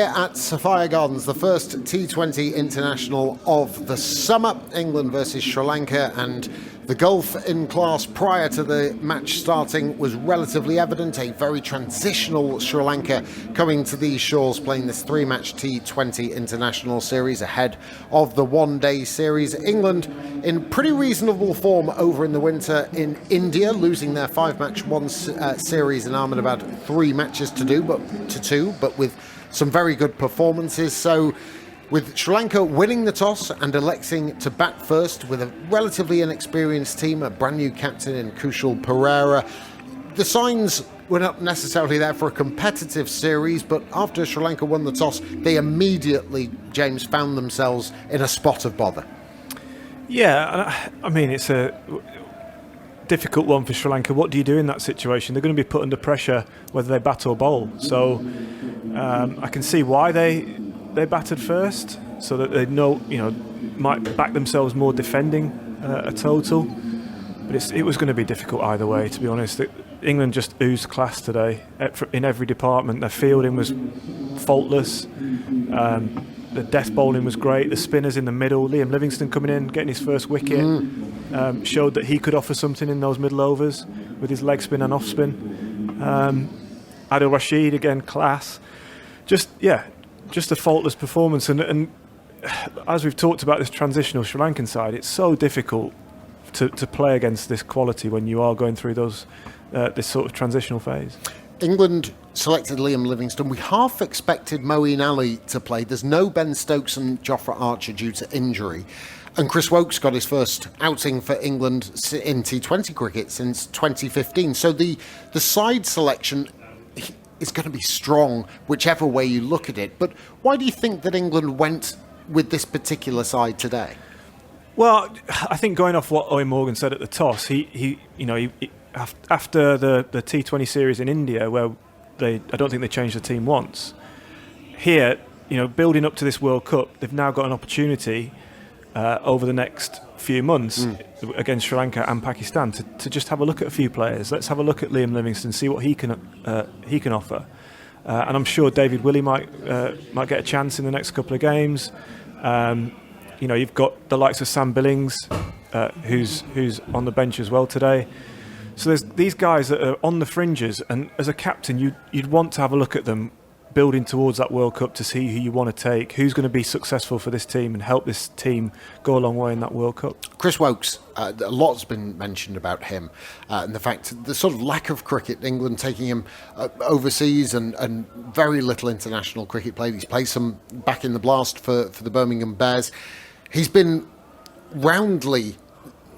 here at Sapphire Gardens, the first T20 international of the summer. England versus Sri Lanka, and the gulf in class prior to the match starting was relatively evident. A very transitional Sri Lanka coming to these shores, playing this three-match T20 international series ahead of the one-day series. England in pretty reasonable form over in the winter in India, losing their five-match series in Ahmedabad. 3 matches to do, but with some very good performances. So with Sri Lanka winning the toss and electing to bat first with a relatively inexperienced team, a brand new captain in Kushal Perera, the signs were not necessarily there for a competitive series, but after Sri Lanka won the toss, they immediately, James, found themselves in a spot of bother. Yeah, I mean, it's a difficult one for Sri Lanka. What do you do in that situation? They're going to be put under pressure whether they bat or bowl. So I can see why they batted first, so that they might back themselves more defending a total. But it was going to be difficult either way, to be honest. England just oozed class today in every department. Their fielding was faultless. The death bowling was great. The spinners in the middle, Liam Livingstone coming in, getting his first wicket, showed that he could offer something in those middle overs with his leg spin and off spin. Adil Rashid again, class. Just a faultless performance. And as we've talked about this transitional Sri Lankan side, it's so difficult to play against this quality when you are going through this sort of transitional phase. England selected Liam Livingstone. We half expected Moeen Ali to play. There's no Ben Stokes and Jofra Archer due to injury. And Chris Woakes got his first outing for England in T20 cricket since 2015. So the side selection is going to be strong, whichever way you look at it. But why do you think that England went with this particular side today? Well, I think going off what Owen Morgan said at the toss, he after the T20 series in India, where I don't think they changed the team once. Here, building up to this World Cup, they've now got an opportunity over the next few months against Sri Lanka and Pakistan to just have a look at a few players. Let's have a look at Liam Livingstone, see what he can offer, and I'm sure David Willey might get a chance in the next couple of games. You've got the likes of Sam Billings, who's on the bench as well today. So there's these guys that are on the fringes, and as a captain, you'd want to have a look at them building towards that World Cup to see who you want to take, who's going to be successful for this team and help this team go a long way in that World Cup. Chris Woakes, a lot's been mentioned about him and the fact the sort of lack of cricket, England taking him overseas and very little international cricket played. He's played some back in the blast for the Birmingham Bears. He's been roundly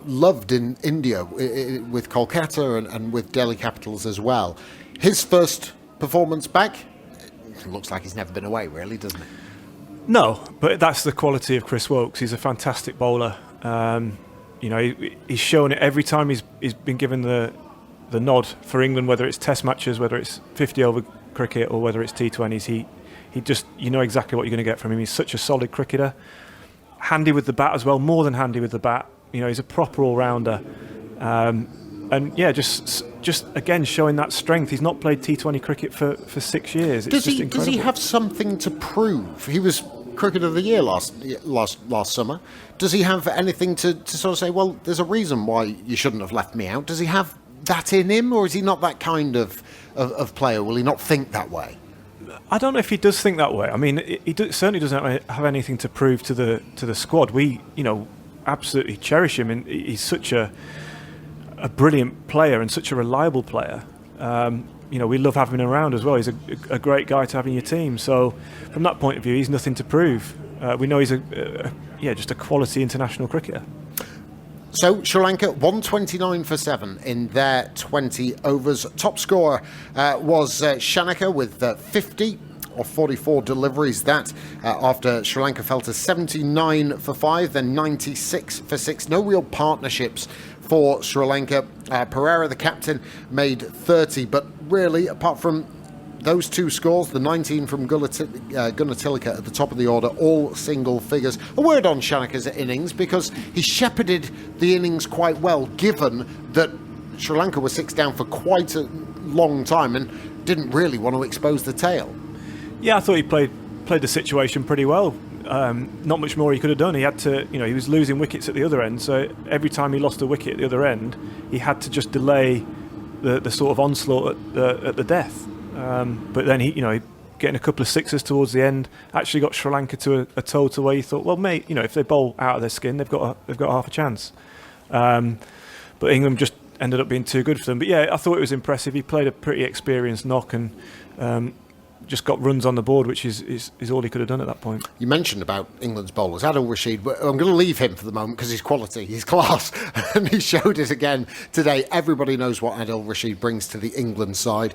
loved in India with Kolkata and with Delhi Capitals as well. His first performance back, looks like he's never been away, really, doesn't it? No, but that's the quality of Chris Woakes. He's a fantastic bowler. He's shown it every time he's been given the nod for England, whether it's Test matches, whether it's 50-over cricket, or whether it's T20s. He just, exactly what you're going to get from him. He's such a solid cricketer, handy with the bat as well, more than handy with the bat. He's a proper all-rounder. Just again showing that strength. He's not played T20 cricket for 6 years. Does he have something to prove? He was Cricket of the Year last summer. Does he have anything to sort of say, well, there's a reason why you shouldn't have left me out? Does he have that in him, or is he not that kind of player? Will he not think that way? I don't know if he does think that way. I mean, he certainly doesn't have anything to prove to the squad. We, absolutely cherish him, and he's such a brilliant player and such a reliable player. We love having him around as well. He's a great guy to have in your team. So from that point of view, he's nothing to prove. We know he's just a quality international cricketer. So Sri Lanka 129 for 7 in their 20 overs. Top scorer was Shanaka with 50 of 44 deliveries. That after Sri Lanka fell to 79 for 5, then 96 for 6. No real partnerships for Sri Lanka. Perera, the captain, made 30, but really, apart from those two scores, the 19 from Gunnar Tilika at the top of the order, all single figures. A word on Shanaka's innings, because he shepherded the innings quite well, given that Sri Lanka was 6 down for quite a long time and didn't really want to expose the tail. Yeah, I thought he played played the situation pretty well. Not much more he could have done. He had to, he was losing wickets at the other end, so every time he lost a wicket at the other end, he had to just delay the sort of onslaught at the death. But then he getting a couple of sixes towards the end, actually got Sri Lanka to a total where you thought, well, mate, if they bowl out of their skin, they've got half a chance. But England just ended up being too good for them. But yeah, I thought it was impressive. He played a pretty experienced knock and just got runs on the board, which is all he could have done at that point. You mentioned about England's bowlers, Adil Rashid. I'm going to leave him for the moment because he's quality, he's class, and he showed it again today. Everybody knows what Adil Rashid brings to the England side.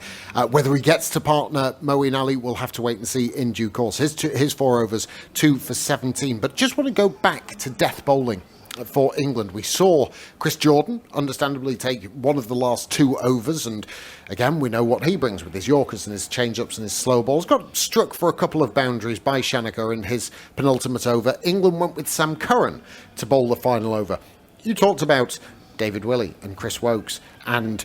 Whether he gets to partner Moeen Ali, we'll have to wait and see in due course. His 4 overs, 2 for 17. But just want to go back to death bowling for England. We saw Chris Jordan understandably take one of the last 2 overs, and again we know what he brings with his Yorkers and his change-ups and his slow balls. Got struck for a couple of boundaries by Shanaka in his penultimate over. England went with Sam Curran to bowl the final over. You talked about David Willey and Chris Wokes and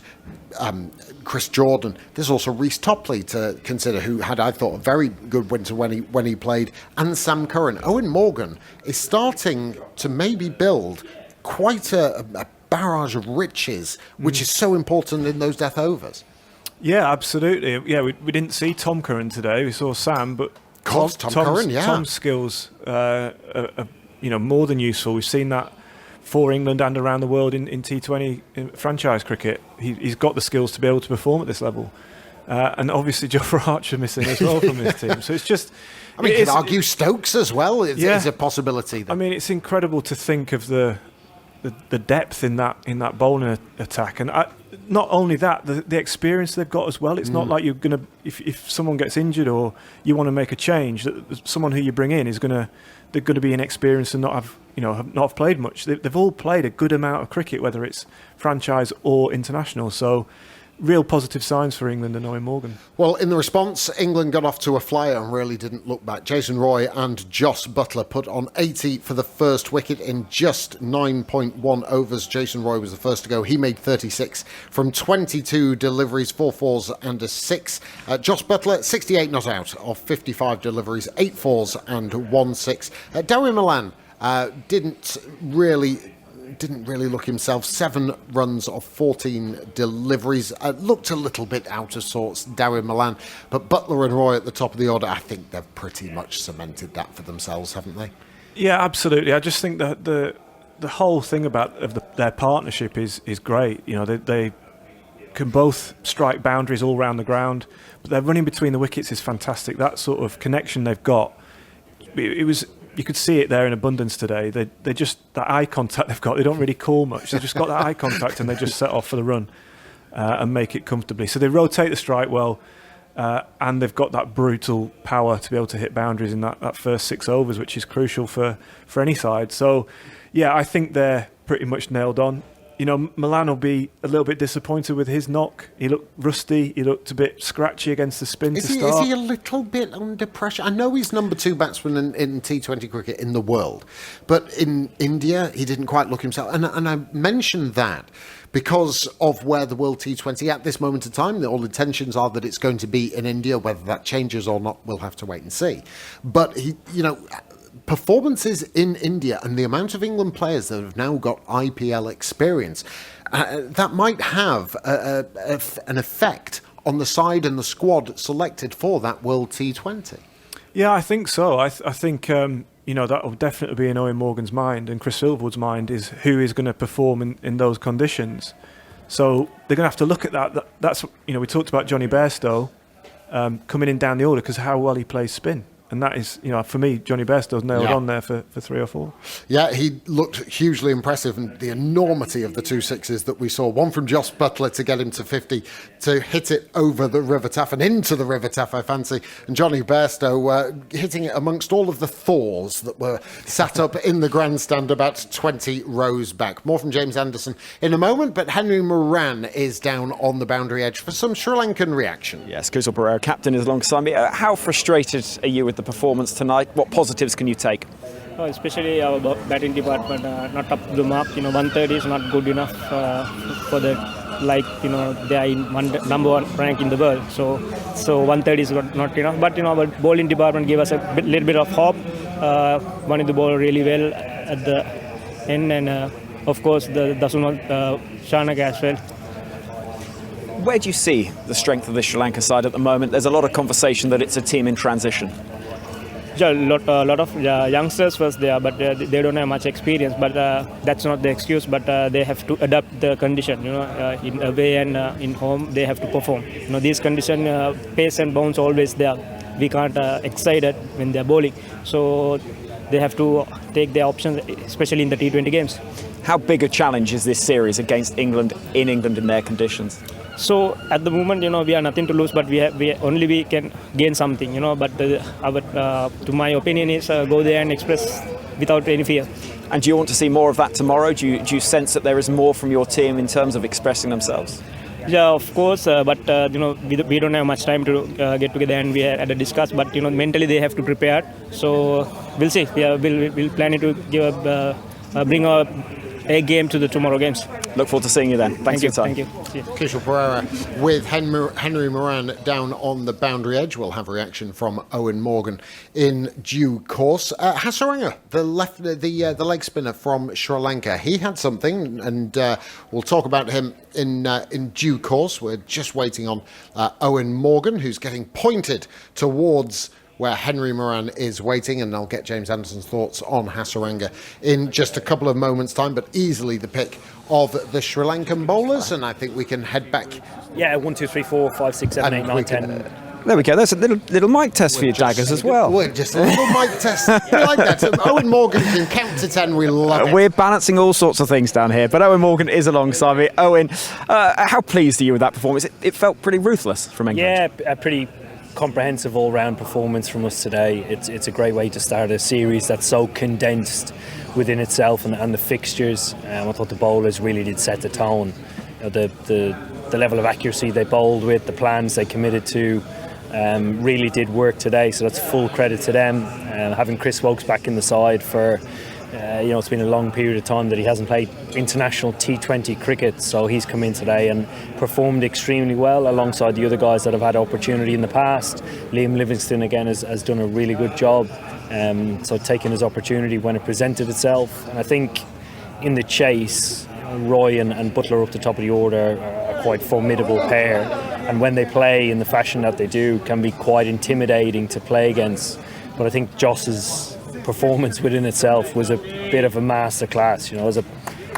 Chris Jordan. There's also Reece Topley to consider, who had, I thought, a very good winter when he played, and Sam Curran. Owen Morgan is starting to maybe build quite a barrage of riches, which is so important in those death overs. Yeah, absolutely. Yeah, we didn't see Tom Curran today. We saw Sam, but Tom Curran, yeah. Tom's skills are more than useful. We've seen that for England and around the world in T20 franchise cricket. He's got the skills to be able to perform at this level. And obviously Jofra Archer missing as well from this team. So it's just... I mean, you could argue Stokes as well is a possibility. I mean, it's incredible to think of the depth in that bowling attack. And not only that, the experience they've got as well. It's not like you're going to... If someone gets injured or you want to make a change, that someone who you bring in they're going to be inexperienced and not have played much. They've all played a good amount of cricket, whether it's franchise or international. So real positive signs for England and Owen Morgan. Well, in the response, England got off to a flyer and really didn't look back. Jason Roy and Jos Buttler put on 80 for the first wicket in just 9.1 overs. Jason Roy was the first to go. He made 36 from 22 deliveries, 4 fours and a 6. Jos Buttler, 68 not out of 55 deliveries, 8 fours and 1 6. Dewi Malan didn't really look himself. 7 runs of 14 deliveries. Looked a little bit out of sorts, Dewi Malan. But Buttler and Roy at the top of the order, I think they've pretty much cemented that for themselves, haven't they? Yeah, absolutely. I just think that the whole thing about their partnership is great. They can both strike boundaries all around the ground, but their running between the wickets is fantastic. That sort of connection they've got, it was... You could see it there in abundance today. They just, that eye contact they've got, they don't really call much. They've just got that eye contact and they just set off for the run and make it comfortably. So they rotate the strike well and they've got that brutal power to be able to hit boundaries in that first 6 overs, which is crucial for any side. So, yeah, I think they're pretty much nailed on. Milan will be a little bit disappointed with his knock. He looked rusty. He looked a bit scratchy against the spin to start. Is he a little bit under pressure? I know he's number 2 batsman in T20 cricket in the world, but in India, he didn't quite look himself. And I mentioned that because of where the World T20 at this moment in time. All intentions are that it's going to be in India. Whether that changes or not, we'll have to wait and see. But he, performances in India and the amount of England players that have now got IPL experience, that might have an effect on the side and the squad selected for that World T20. Yeah, I think so. I think that will definitely be in Owen Morgan's mind and Chris Silverwood's mind, is who is going to perform in those conditions. So they're going to have to look at that. That's we talked about Johnny Bairstow coming in down the order because of how well he plays spin. And that is, for me, Johnny Bairstow's nailed on there for 3 or 4. Yeah, he looked hugely impressive, and the enormity of the 2 sixes that we saw. One from Jos Buttler to get him to 50, to hit it over the River Taff and into the River Taff, I fancy. And Johnny Bairstow hitting it amongst all of the Thors that were sat up in the grandstand about 20 rows back. More from James Anderson in a moment, but Henry Moran is down on the boundary edge for some Sri Lankan reaction. Yes, Kusal Perera, captain, is alongside me. How frustrated are you with the performance tonight? What positives can you take? especially our batting department not up to the mark. 130 is not good enough for the they are in number one rank in the world. So 130 is not enough. But our bowling department gave us a little bit of hope. Wanted the ball really well at the end, and of course the Dasuma Shanaka as well. Where do you see the strength of the Sri Lanka side at the moment? There's a lot of conversation that it's a team in transition. Yeah, a lot of youngsters was there, but they don't have much experience. But that's not the excuse. But they have to adapt the condition. In away and in home, they have to perform. These condition, pace and bounce always there. We can't excite it when they're bowling. So they have to take their options, especially in the T20 games. How big a challenge is this series against England in their conditions? So at the moment, we have nothing to lose, but we can gain something, But to my opinion is go there and express without any fear. And do you want to see more of that tomorrow? Do you sense that there is more from your team in terms of expressing themselves? Yeah, of course, but we don't have much time to get together and we had to discuss. But mentally they have to prepare. So we'll see. Yeah, we'll planning to bring our A game to the tomorrow games. Look forward to seeing you then. Thanks for your time. Thank you. Kishore Pereira with Henry Moran down on the boundary edge. We'll have reaction from Owen Morgan in due course. Hasaranga, the leg spinner from Sri Lanka, he had something, and we'll talk about him in due course. We're just waiting on Owen Morgan, who's getting pointed towards where Henry Moran is waiting, and I'll get James Anderson's thoughts on Hasaranga in just a couple of moments' time, but easily the pick of the Sri Lankan bowlers, and I think we can head back. Yeah, 1, 2, 3, 4, 5, 6, 7, 8, 9, 10. There we go. There's a little mic test for your daggers as well. We're just a little mic test. We like that. Owen Morgan can count to 10. We love it. We're balancing all sorts of things down here, but Owen Morgan is alongside me. Owen, how pleased are you with that performance? It felt pretty ruthless from England. Yeah, a pretty comprehensive all-round performance from us today. It's a great way to start a series that's so condensed within itself and the fixtures. I thought the bowlers really did set the tone. The level of accuracy they bowled with, the plans they committed to, really did work today. So that's full credit to them. Having Chris Woakes back in the side for it's been a long period of time that he hasn't played international T20 cricket, so he's come in today and performed extremely well alongside the other guys that have had opportunity in the past. Liam Livingstone again has done a really good job, so taking his opportunity when it presented itself. And I think in the chase, Roy and Butler up the top of the order are quite formidable pair, and when they play in the fashion that they do can be quite intimidating to play against. But I think Joss's performance within itself was a bit of a masterclass. As a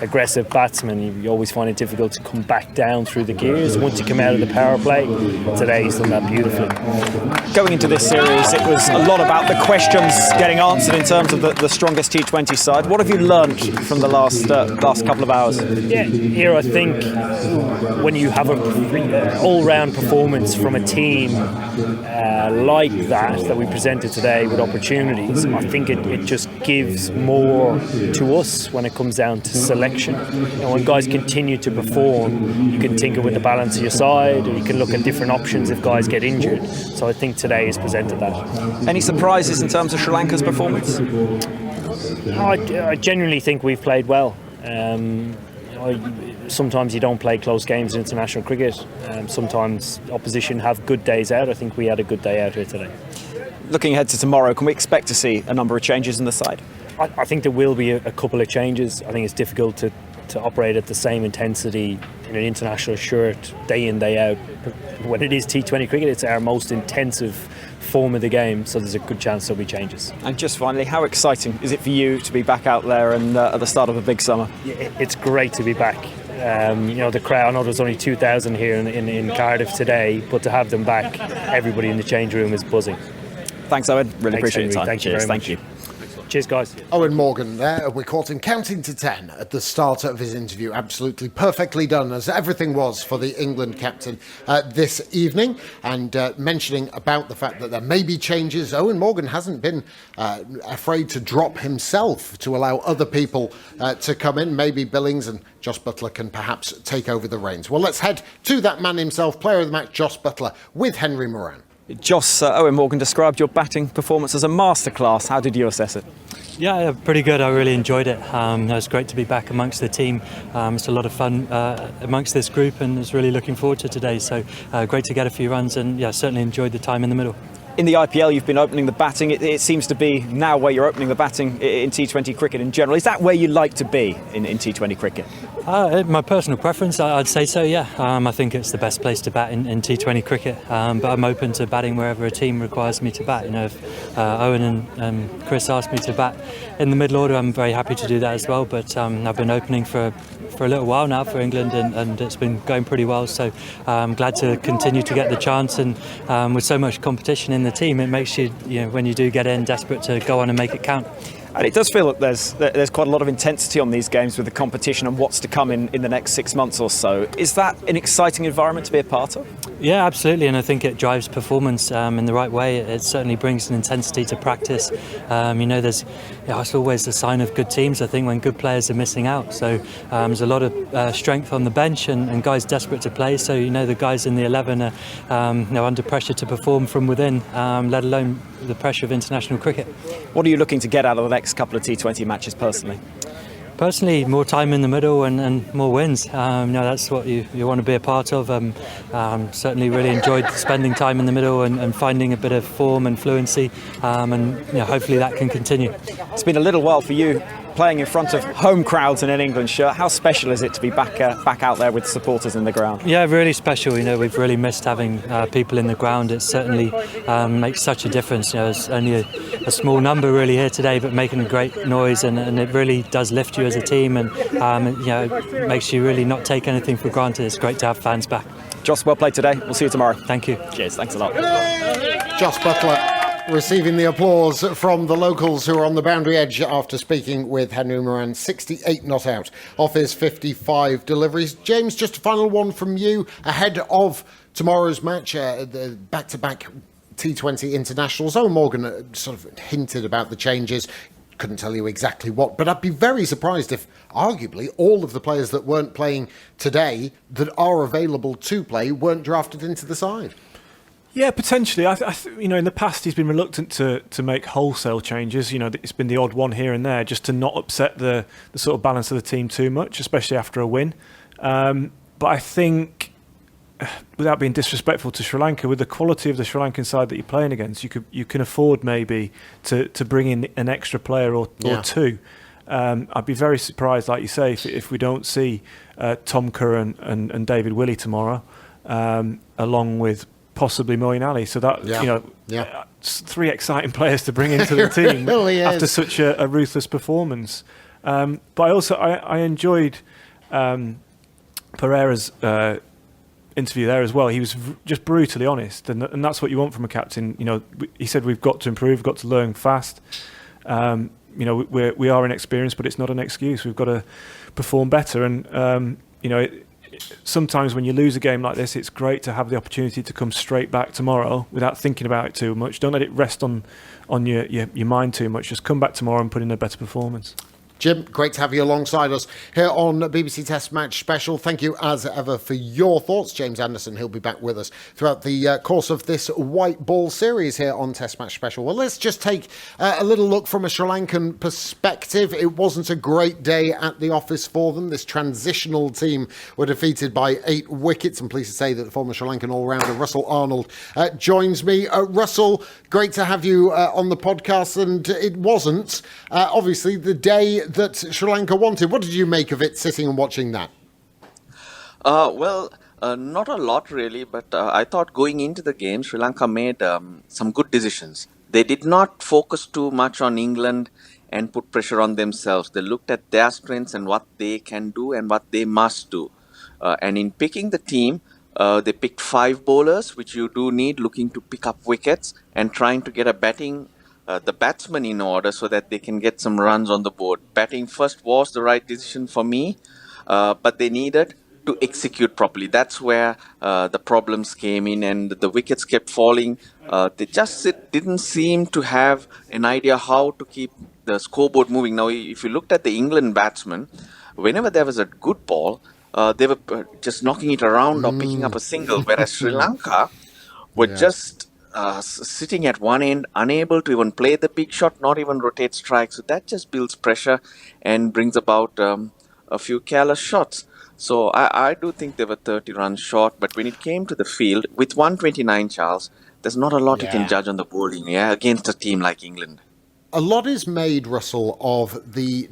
aggressive batsman, you always find it difficult to come back down through the gears once you come out of the power play. Today he's done that beautifully. Going into this series, it was a lot about the questions getting answered in terms of the strongest T20 side. What have you learned from the last couple of hours? Yeah, here I think when you have an all-round performance from a team like that we presented today with opportunities, I think it just gives more to us when it comes down to selection. When guys continue to perform, you can tinker with the balance of your side, or you can look at different options if guys get injured. So I think today has presented that. Any surprises in terms of Sri Lanka's performance? I genuinely think we've played well. Sometimes you don't play close games in international cricket. Sometimes opposition have good days out. I think we had a good day out here today. Looking ahead to tomorrow, can we expect to see a number of changes in the side? I think there will be a couple of changes. I think it's difficult to operate at the same intensity in an international shirt day in, day out. When it is T20 cricket, it's our most intensive form of the game, so there's a good chance there'll be changes. And just finally, how exciting is it for you to be back out there and at the start of a big summer? It's great to be back. The crowd, I know there's only 2,000 here in Cardiff today, but to have them back, everybody in the change room is buzzing. Thanks, Owen. Really appreciate your time. Thank you very much. Thank you. Cheers, guys. Owen Morgan there. We caught him counting to 10 at the start of his interview. Absolutely perfectly done, as everything was for the England captain this evening. And mentioning about the fact that there may be changes, Owen Morgan hasn't been afraid to drop himself to allow other people to come in. Maybe Billings and Jos Buttler can perhaps take over the reins. Well, let's head to that man himself, player of the match, Jos Buttler, with Henry Moran. Joss, Owen Morgan described your batting performance as a masterclass. How did you assess it? Yeah, pretty good. I really enjoyed it. It was great to be back amongst the team. It's a lot of fun amongst this group, and I was really looking forward to today. So great to get a few runs, and yeah, certainly enjoyed the time in the middle. In the IPL, you've been opening the batting. It seems to be now where you're opening the batting in T20 cricket in general. Is that where you like to be in T20 cricket? My personal preference, I'd say so, yeah. I think it's the best place to bat in T20 cricket, but I'm open to batting wherever a team requires me to bat. You know, if Owen and Chris asked me to bat in the middle order, I'm very happy to do that as well. But I've been opening for a little while now for England, and it's been going pretty well. So I'm glad to continue to get the chance. And with so much competition in the team, it makes you, when you do get in, desperate to go on and make it count. And it does feel that there's quite a lot of intensity on these games with the competition and what's to come in the next 6 months or so. Is that an exciting environment to be a part of? Yeah, absolutely, and I think it drives performance in the right way. It certainly brings an intensity to practice. It's always a sign of good teams, I think, when good players are missing out. So there's a lot of strength on the bench and guys desperate to play. So, the guys in the 11 are under pressure to perform from within, let alone the pressure of international cricket. What are you looking to get out of the next couple of T20 matches personally? Personally, more time in the middle and more wins. That's what you want to be a part of. Certainly really enjoyed spending time in the middle and finding a bit of form and fluency, and hopefully that can continue. It's been a little while for you playing in front of home crowds in an England shirt. How special is it to be back out there with supporters in the ground? Yeah, really special. We've really missed having people in the ground. It certainly makes such a difference. There's only a small number really here today, but making a great noise, and it really does lift you as a team, and it makes you really not take anything for granted. It's great to have fans back. Joss, well played today. We'll see you tomorrow. Thank you. Cheers. Thanks a lot. Joss Butler receiving the applause from the locals who are on the boundary edge after speaking with Henry Moran. 68 not out off his 55 deliveries. James, just a final one from you ahead of tomorrow's match, the back-to-back T20 internationals. Owen Morgan sort of hinted about the changes. Couldn't tell you exactly what, but I'd be very surprised if arguably all of the players that weren't playing today that are available to play weren't drafted into the side. Yeah, potentially. In the past he's been reluctant to make wholesale changes. It's been the odd one here and there, just to not upset the sort of balance of the team too much, especially after a win. But I think, without being disrespectful to Sri Lanka, with the quality of the Sri Lankan side that you're playing against, you can afford maybe to bring in an extra player or two. I'd be very surprised, like you say, if we don't see Tom Curran and David Willey tomorrow, along with possibly Moeen Ali. So that it's three exciting players to bring into the team really after such a ruthless performance. But I enjoyed Pereira's interview there as well. He was just brutally honest, and that's what you want from a captain. He said we've got to improve, we've got to learn fast. We are inexperienced, but it's not an excuse. We've got to perform better, and sometimes when you lose a game like this, it's great to have the opportunity to come straight back tomorrow without thinking about it too much. Don't let it rest on your mind too much. Just come back tomorrow and put in a better performance. Jim, great to have you alongside us here on BBC Test Match Special. Thank you as ever for your thoughts. James Anderson, he'll be back with us throughout the course of this white ball series here on Test Match Special. Well, let's just take a little look from a Sri Lankan perspective. It wasn't a great day at the office for them. This transitional team were defeated by 8 wickets. I'm pleased to say that the former Sri Lankan all-rounder Russell Arnold joins me. Russell, great to have you on the podcast. And it wasn't, obviously, the day that Sri Lanka wanted. What did you make of it, sitting and watching that? Not a lot really, but I thought going into the game, Sri Lanka made some good decisions. They did not focus too much on England and put pressure on themselves. They looked at their strengths and what they can do and what they must do. And in picking the team, they picked 5 bowlers, which you do need, looking to pick up wickets and trying to get the batsmen in order so that they can get some runs on the board. Batting first was the right decision for me, but they needed to execute properly. That's where the problems came in, and the wickets kept falling. They just didn't seem to have an idea how to keep the scoreboard moving. Now, if you looked at the England batsmen, whenever there was a good ball, they were just knocking it around or picking up a single, whereas Sri Lanka were just sitting at one end, unable to even play the big shot, not even rotate strikes. So that just builds pressure and brings about a few careless shots. So I do think they were 30 runs short, but when it came to the field, with 129, Charles, there's not a lot you can judge on the bowling, against a team like England. A lot is made, Russell, of the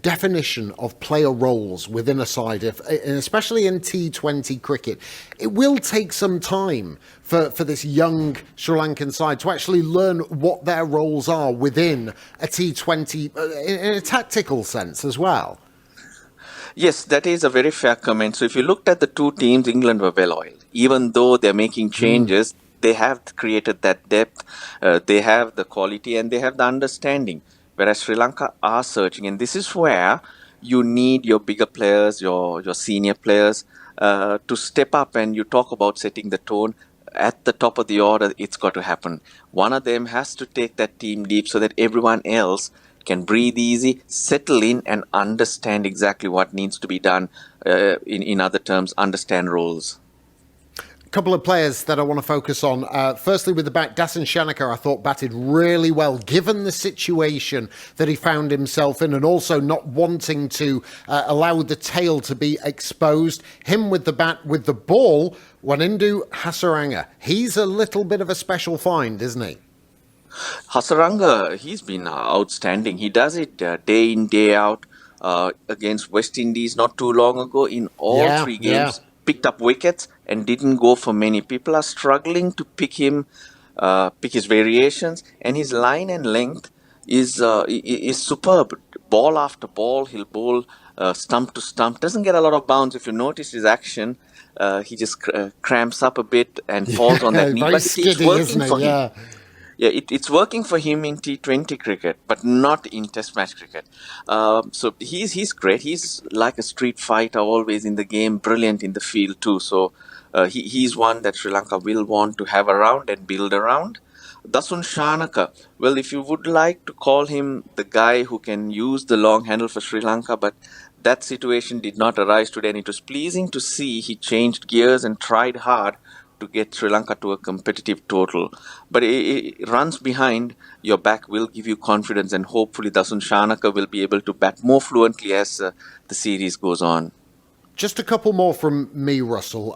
definition of player roles within a side, especially in T20 cricket. It will take some time for this young Sri Lankan side to actually learn what their roles are within a T20 in a tactical sense as well. Yes, that is a very fair comment. So if you looked at the two teams, England were well oiled. Even though they're making changes, they have created that depth, they have the quality, and they have the understanding. Whereas Sri Lanka are searching, and this is where you need your bigger players, your senior players, to step up. And you talk about setting the tone at the top of the order. It's got to happen. One of them has to take that team deep so that everyone else can breathe easy, settle in, and understand exactly what needs to be done. In other terms, understand roles. Couple of players that I want to focus on. Firstly, with the bat, Dasan Shanaka, I thought batted really well, given the situation that he found himself in, and also not wanting to allow the tail to be exposed. Him with the bat, with the ball, Wanindu Hasaranga. He's a little bit of a special find, isn't he? Hasaranga, he's been outstanding. He does it day in, day out, against West Indies not too long ago in all three games. Picked up wickets and didn't go for many. People are struggling to pick his variations, and his line and length is superb. Ball after ball, he'll bowl stump to stump. Doesn't get a lot of bounce. If you notice his action, he just cramps up a bit and falls on that knee. Very But skiddy, it's working isn't it? for him. Yeah, it's working for him in T20 cricket, but not in Test match cricket. So he's great. He's like a street fighter, always in the game, brilliant in the field too. So he's one that Sri Lanka will want to have around and build around. Dasun Shanaka, well, if you would like to call him the guy who can use the long handle for Sri Lanka, but that situation did not arise today, and it was pleasing to see he changed gears and tried hard to get Sri Lanka to a competitive total. But it runs behind, your back will give you confidence, and hopefully Dasun Shanaka will be able to bat more fluently as the series goes on. Just a couple more from me, Russell.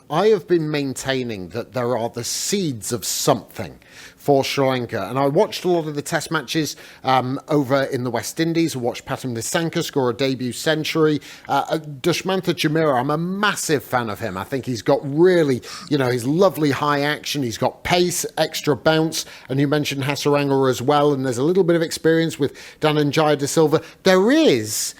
I have been maintaining that there are the seeds of something for Sri Lanka. And I watched a lot of the test matches over in the West Indies. I watched Pathum Nissanka score a debut century. Dushmantha Chameera, I'm a massive fan of him. I think he's got really, his lovely high action. He's got pace, extra bounce. And you mentioned Hasaranga as well. And there's a little bit of experience with Dhananjaya De Silva. There is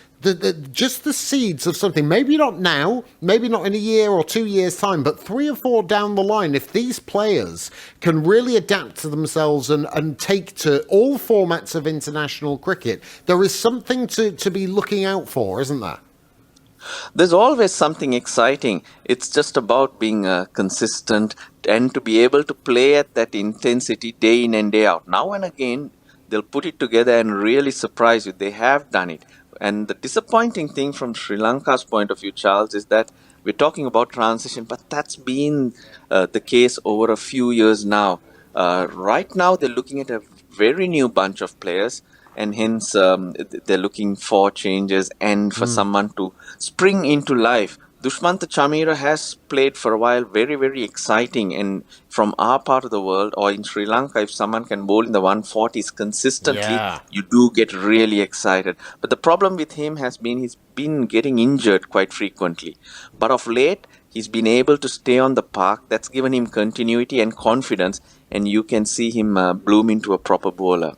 just the seeds of something, maybe not now, maybe not in a year or 2 years' time, but 3 or 4 down the line, if these players can really adapt to themselves and take to all formats of international cricket, there is something to be looking out for, isn't there? There's always something exciting. It's just about being consistent and to be able to play at that intensity day in and day out. Now and again, they'll put it together and really surprise you. They have done it. And the disappointing thing from Sri Lanka's point of view, Charles, is that we're talking about transition, but that's been the case over a few years now. Right now, they're looking at a very new bunch of players, and hence they're looking for changes and for someone to spring into life. Dushmantha Chameera has played for a while, very, very exciting. And from our part of the world, or in Sri Lanka, if someone can bowl in the 140s consistently, you do get really excited. But the problem with him has been he's been getting injured quite frequently. But of late, he's been able to stay on the park. That's given him continuity and confidence, and you can see him bloom into a proper bowler.